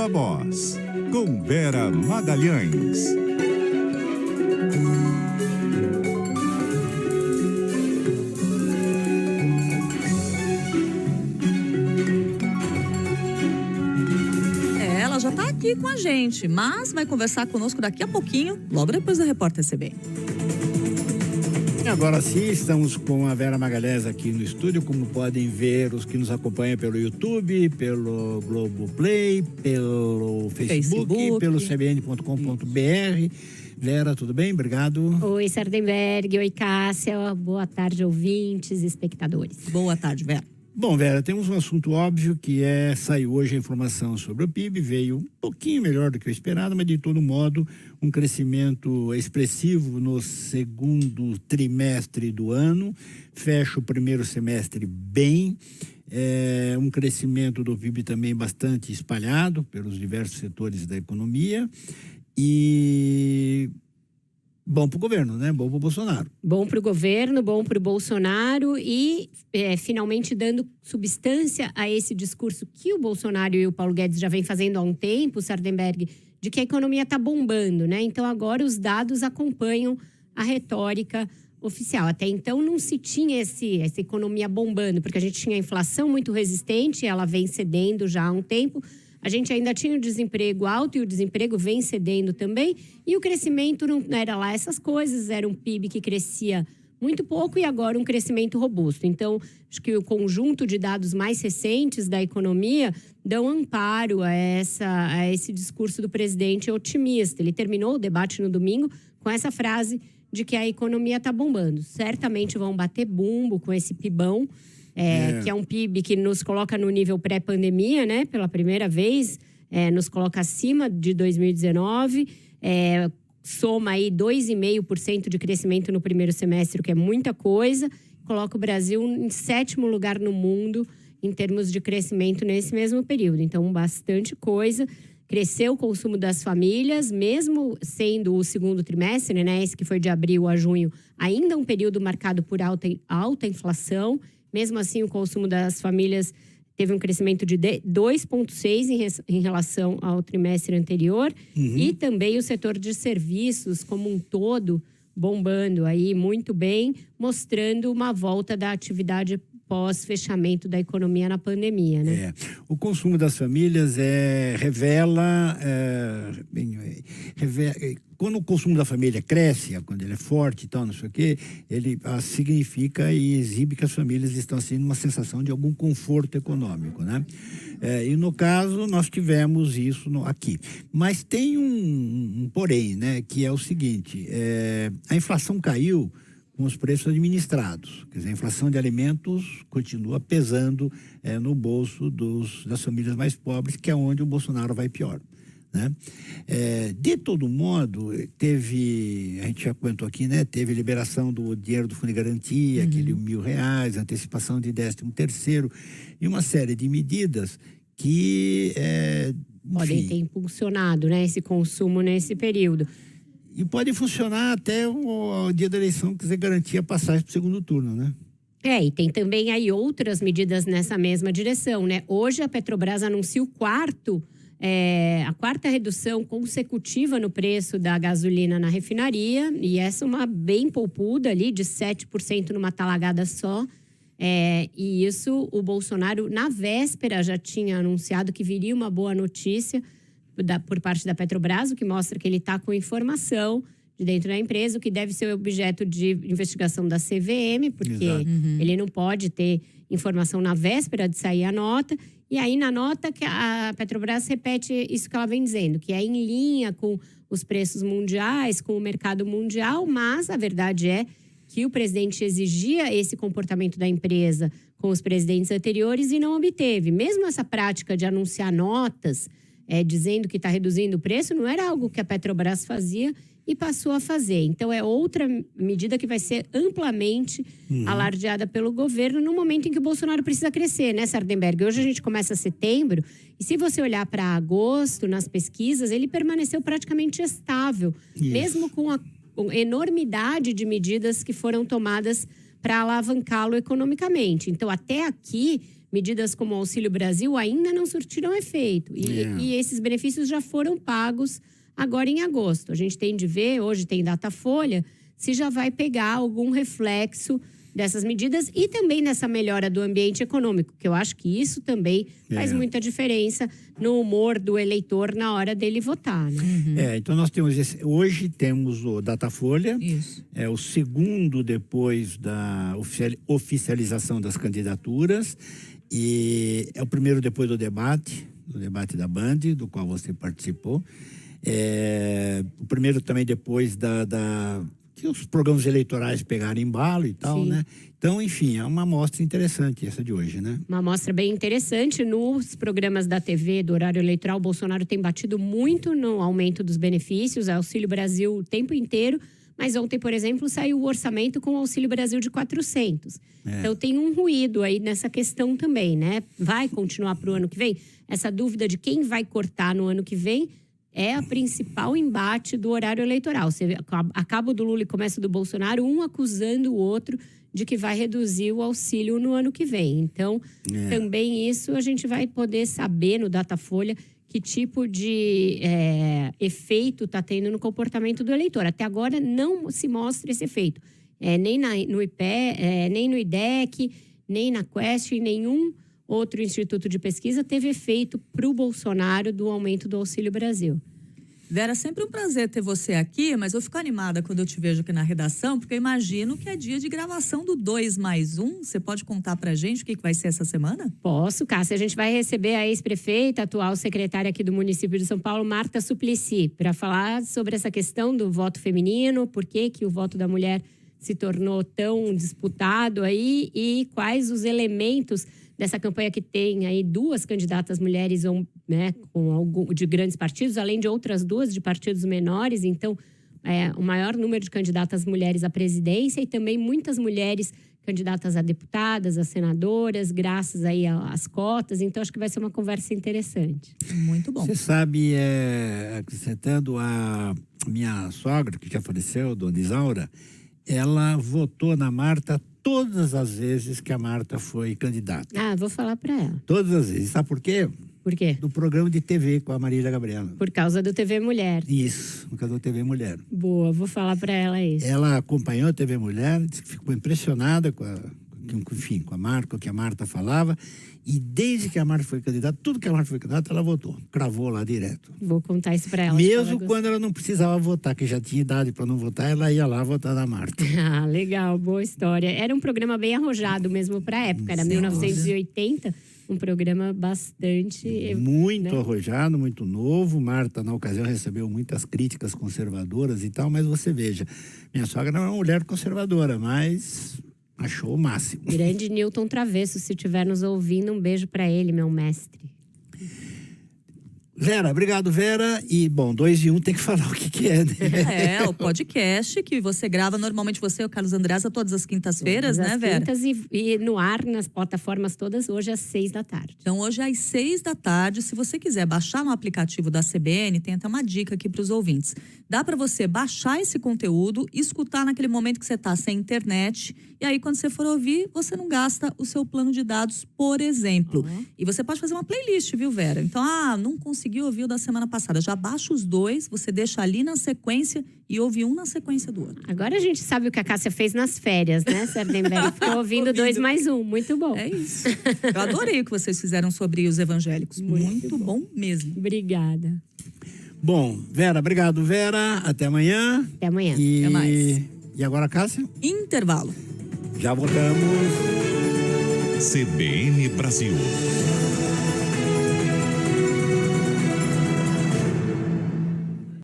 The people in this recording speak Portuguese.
Viva Voz, com Vera Magalhães. Ela já está aqui com a gente, mas vai conversar conosco daqui a pouquinho, logo depois do Repórter CBN. E agora sim, estamos com a Vera Magalhães aqui no estúdio, como podem ver os que nos acompanham pelo YouTube, pelo Globoplay, pelo Facebook. Pelo cbn.com.br. Vera, tudo bem? Obrigado. Oi, Sardenberg. Oi, Cássia. Boa tarde, ouvintes e espectadores. Boa tarde, Vera. Bom, Vera, temos um assunto óbvio que saiu hoje a informação sobre o PIB, veio um pouquinho melhor do que o esperado, mas de todo modo um crescimento expressivo no segundo trimestre do ano, fecha o primeiro semestre bem, um crescimento do PIB também bastante espalhado pelos diversos setores da economia e... bom para o governo, né? Bom para o Bolsonaro. Bom para o governo, bom para o Bolsonaro e finalmente dando substância a esse discurso que o Bolsonaro e o Paulo Guedes já vem fazendo há um tempo, Sardenberg, de que a economia está bombando, né? Então agora os dados acompanham a retórica oficial. Até então não se tinha essa economia bombando, porque a gente tinha a inflação muito resistente, ela vem cedendo já há um tempo. A gente ainda tinha o desemprego alto e o desemprego vem cedendo também. E o crescimento não era lá essas coisas, era um PIB que crescia muito pouco e agora um crescimento robusto. Então, acho que o conjunto de dados mais recentes da economia dão amparo a esse discurso do presidente otimista. Ele terminou o debate no domingo com essa frase de que a economia está bombando. Certamente vão bater bumbo com esse PIBão. Que é um PIB que nos coloca no nível pré-pandemia, né? Pela primeira vez, nos coloca acima de 2019, soma aí 2,5% de crescimento no primeiro semestre, o que é muita coisa, coloca o Brasil em 7º lugar no mundo em termos de crescimento nesse mesmo período. Então, bastante coisa. Cresceu o consumo das famílias, mesmo sendo o segundo trimestre, né? Esse que foi de abril a junho, ainda um período marcado por alta inflação. Mesmo assim, o consumo das famílias teve um crescimento de 2,6% em relação ao trimestre anterior. Uhum. E também o setor de serviços como um todo bombando aí muito bem, mostrando uma volta da atividade pós-fechamento da economia na pandemia, né? O consumo das famílias revela quando o consumo da família cresce, quando ele é forte e tal, não sei o quê, ele significa e exibe que as famílias estão assim numa sensação de algum conforto econômico, né? E no caso nós tivemos isso aqui, mas tem um porém, né? Que é o seguinte: a inflação caiu com os preços administrados. Quer dizer, a inflação de alimentos continua pesando no bolso das famílias mais pobres, que é onde o Bolsonaro vai pior, né? De todo modo, a gente já comentou aqui, né? Teve liberação do dinheiro do Fundo de Garantia, aquele R$1.000, antecipação de 13º, e uma série de medidas que podem ter impulsionado, né, esse consumo nesse período. E pode funcionar até o dia da eleição, quiser garantir a passagem para o segundo turno, né? E tem também aí outras medidas nessa mesma direção, né? Hoje a Petrobras anuncia a quarta redução consecutiva no preço da gasolina na refinaria. E essa é uma bem poupuda ali, de 7% numa talagada só. E isso o Bolsonaro, na véspera, já tinha anunciado que viria uma boa notícia por parte da Petrobras, o que mostra que ele está com informação de dentro da empresa, o que deve ser objeto de investigação da CVM, porque ele não pode ter informação na véspera de sair a nota. E aí, na nota, que a Petrobras repete isso que ela vem dizendo, que é em linha com os preços mundiais, com o mercado mundial, mas a verdade é que o presidente exigia esse comportamento da empresa com os presidentes anteriores e não obteve. Mesmo essa prática de anunciar notas, dizendo que está reduzindo o preço, não era algo que a Petrobras fazia e passou a fazer. Então, é outra medida que vai ser amplamente alardeada pelo governo no momento em que o Bolsonaro precisa crescer, né, Sardenberg? Hoje a gente começa setembro e se você olhar para agosto, nas pesquisas, ele permaneceu praticamente estável, mesmo com a enormidade de medidas que foram tomadas para alavancá-lo economicamente. Então, até aqui, medidas como o Auxílio Brasil ainda não surtiram efeito. E esses benefícios já foram pagos agora em agosto. A gente tem de ver, hoje tem Datafolha, se já vai pegar algum reflexo dessas medidas e também nessa melhora do ambiente econômico, que eu acho que isso também faz muita diferença no humor do eleitor na hora dele votar, né? Então nós temos hoje temos o Datafolha, Isso. é o segundo depois da oficialização das candidaturas e é o primeiro depois do debate da Band, do qual você participou. O primeiro também depois que os programas eleitorais pegaram embalo e tal, Sim. né? Então, enfim, é uma amostra interessante essa de hoje, né? Uma amostra bem interessante. Nos programas da TV, do horário eleitoral, o Bolsonaro tem batido muito no aumento dos benefícios, Auxílio Brasil o tempo inteiro. Mas ontem, por exemplo, saiu o orçamento com o Auxílio Brasil de 400. Então, tem um ruído aí nessa questão também, né? Vai continuar para o ano que vem? Essa dúvida de quem vai cortar no ano que vem é a principal embate do horário eleitoral. Você acaba do Lula e começa do Bolsonaro, um acusando o outro de que vai reduzir o auxílio no ano que vem. Então, também isso a gente vai poder saber no Datafolha que tipo de efeito está tendo no comportamento do eleitor. Até agora não se mostra esse efeito. Nem no IPE, nem no IDEC, nem na Quest, nenhum outro instituto de pesquisa teve efeito para o Bolsonaro do aumento do Auxílio Brasil. Vera, sempre um prazer ter você aqui, mas eu fico animada quando eu te vejo aqui na redação, porque eu imagino que é dia de gravação do 2+1. Você pode contar pra gente o que vai ser essa semana? Posso, Cássia. A gente vai receber a ex-prefeita, atual secretária aqui do município de São Paulo, Marta Suplicy, para falar sobre essa questão do voto feminino, por que o voto da mulher se tornou tão disputado aí e quais os elementos dessa campanha que tem aí 2 candidatas mulheres, né, de grandes partidos, além de outras 2 de partidos menores. Então, o maior número de candidatas mulheres à presidência e também muitas mulheres candidatas a deputadas, a senadoras, graças aí às cotas. Então, acho que vai ser uma conversa interessante. Muito bom. Você sabe, acrescentando a minha sogra, que já faleceu, Dona Isaura, ela votou na Marta todas as vezes que a Marta foi candidata. Vou falar para ela. Todas as vezes. Sabe por quê? Por quê? Do programa de TV com a Marília Gabriela. Por causa do TV Mulher. Isso, por causa do TV Mulher. Boa, vou falar para ela isso. Ela acompanhou a TV Mulher, disse que ficou impressionada com a Marta, com o que a Marta falava. E desde que a Marta foi candidata, tudo que a Marta foi candidata, ela votou. Cravou lá direto. Vou contar isso para ela. Mesmo quando ela não precisava votar, que já tinha idade para não votar, ela ia lá votar na Marta. Legal, boa história. Era um programa bem arrojado mesmo para a época. Era 1980, um programa bastante... Muito arrojado, muito novo. Marta, na ocasião, recebeu muitas críticas conservadoras e tal, mas você veja, minha sogra não é uma mulher conservadora, mas... achou o máximo. Grande Newton Travesso, se estiver nos ouvindo, um beijo para ele, meu mestre. Vera, obrigado, Vera. E, bom, 2 em 1 tem que falar o que é, né? O podcast que você grava, normalmente você e o Carlos Andreasa, todas as quintas-feiras, né, Vera? Quintas e no ar, nas plataformas todas, hoje às 6 da tarde. Então, hoje às 6 da tarde, se você quiser baixar no aplicativo da CBN, tem até uma dica aqui para os ouvintes. Dá para você baixar esse conteúdo, escutar naquele momento que você está sem internet, e aí quando você for ouvir, você não gasta o seu plano de dados, por exemplo. E você pode fazer uma playlist, viu, Vera? Então, não conseguiu ouvir o da semana passada, já baixa os 2, você deixa ali na sequência e ouve um na sequência do outro. Agora a gente sabe o que a Cássia fez nas férias, né, Sardenberg? Ficou ouvindo 2+1, muito bom. É isso. Eu adorei o que vocês fizeram sobre os evangélicos. Muito bom mesmo. Obrigada. Bom, Vera, obrigado, Vera. Até amanhã. Até amanhã. Até mais. E agora, Cássia? Intervalo. Já voltamos. CBN Brasil.